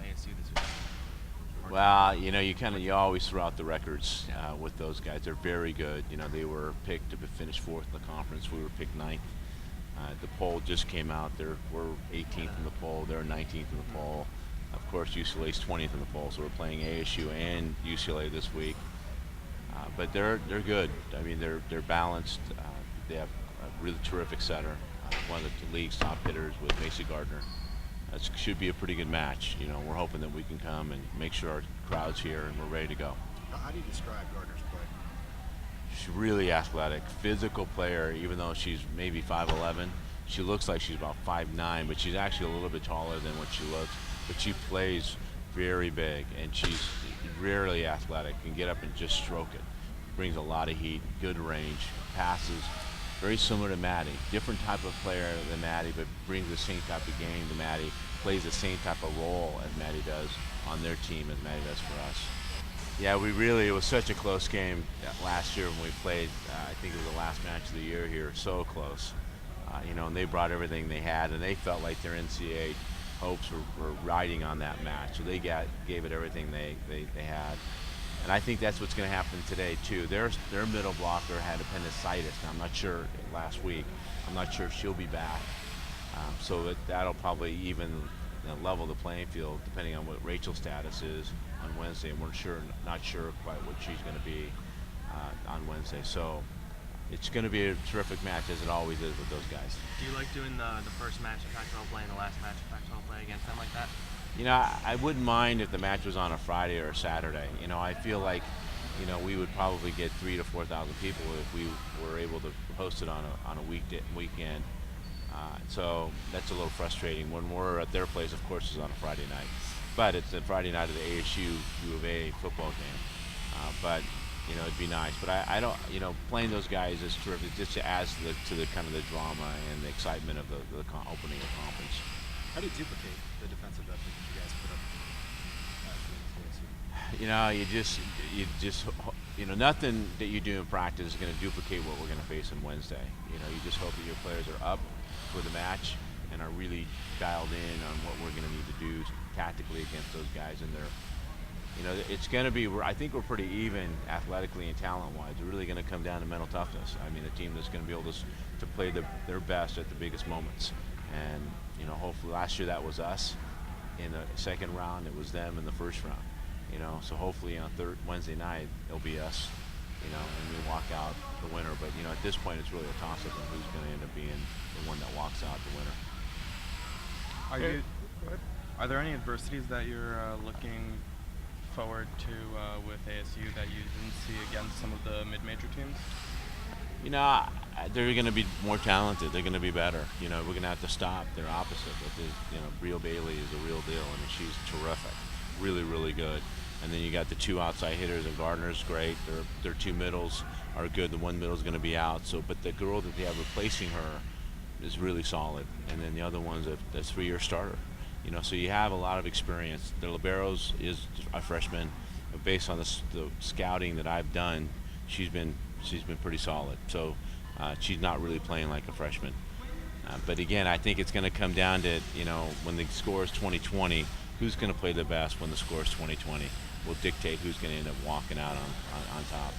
ASU this week? Well, you always throw out the records with those guys. They're very good. They were picked to finish fourth in the conference. We were picked ninth. The poll just came out. We're 18th in the poll. They're 19th in the poll. Of course, UCLA's 20th in the poll. So we're playing ASU and UCLA this week. But they're good. I mean, they're balanced. They have a really terrific setter, one of the league's top hitters with Macy Gardner. It should be a pretty good match. We're hoping that we can come and make sure our crowd's here and we're ready to go. How do you describe Gardner's play? She's really athletic, physical player. Even though she's maybe 5'11", she looks like she's about 5'9", but she's actually a little bit taller than what she looks. But she plays very big, and she's rarely athletic. Can get up and just stroke it. Brings a lot of heat, good range, passes. Very similar to Maddie. Different type of player than Maddie, but brings the same type of game to Maddie. Plays the same type of role as Maddie does on their team as Maddie does for us. Yeah, it was such a close game last year when we played. I think it was the last match of the year here. So close. And they brought everything they had, and they felt like their NCAA hopes were riding on that match. So they gave it everything they had. And I think that's what's going to happen today too. Their middle blocker had appendicitis. Now, I'm not sure last week. I'm not sure if she'll be back. So that'll probably even level the playing field depending on what Rachel's status is on Wednesday. And we're not sure quite what she's going to be on Wednesday. So it's going to be a terrific match as it always is with those guys. Do you like doing the first match of Pac-12 play and the last match of Pac-12 play against them like that? I wouldn't mind if the match was on a Friday or a Saturday. I feel like, we would probably get 3,000 to 4,000 people if we were able to host it on a weekend. So that's a little frustrating. When we're at their place, of course, it's on a Friday night. But it's the Friday night of the ASU U of A football game. But it'd be nice. But I don't, playing those guys is terrific. Just adds to the kind of the drama and the excitement of the opening of conference. How do you duplicate the defensive effort that you guys put up nothing that you do in practice is going to duplicate what we're going to face on Wednesday. You just hope that your players are up for the match and are really dialed in on what we're going to need to do tactically against those guys. And it's going to be, I think we're pretty even athletically and talent-wise. It's really going to come down to mental toughness. I mean, a team that's going to be able to play their best at the biggest moments. And hopefully last year that was us. In the second round, it was them in the first round. So hopefully on Wednesday night it'll be us. And we walk out the winner. But at this point, it's really a toss-up on who's going to end up being the one that walks out the winner. Are there any adversities that you're looking forward to with ASU that you didn't see against some of the mid-major teams? They're going to be more talented. They're going to be better. We're going to have to stop their opposite. Brio Bailey is a real deal. I mean, she's terrific, really, really good. And then you got the two outside hitters, and Gardner's great. Their two middles are good. The one middle is going to be out. But the girl that they have replacing her is really solid. And then the other one's a 3-year starter. So you have a lot of experience. The liberos is a freshman. But based on the scouting that I've done, she's been pretty solid. So she's not really playing like a freshman. But again, I think it's going to come down to, when the score is 20-20, who's going to play the best when the score is 20-20 will dictate who's going to end up walking out on top.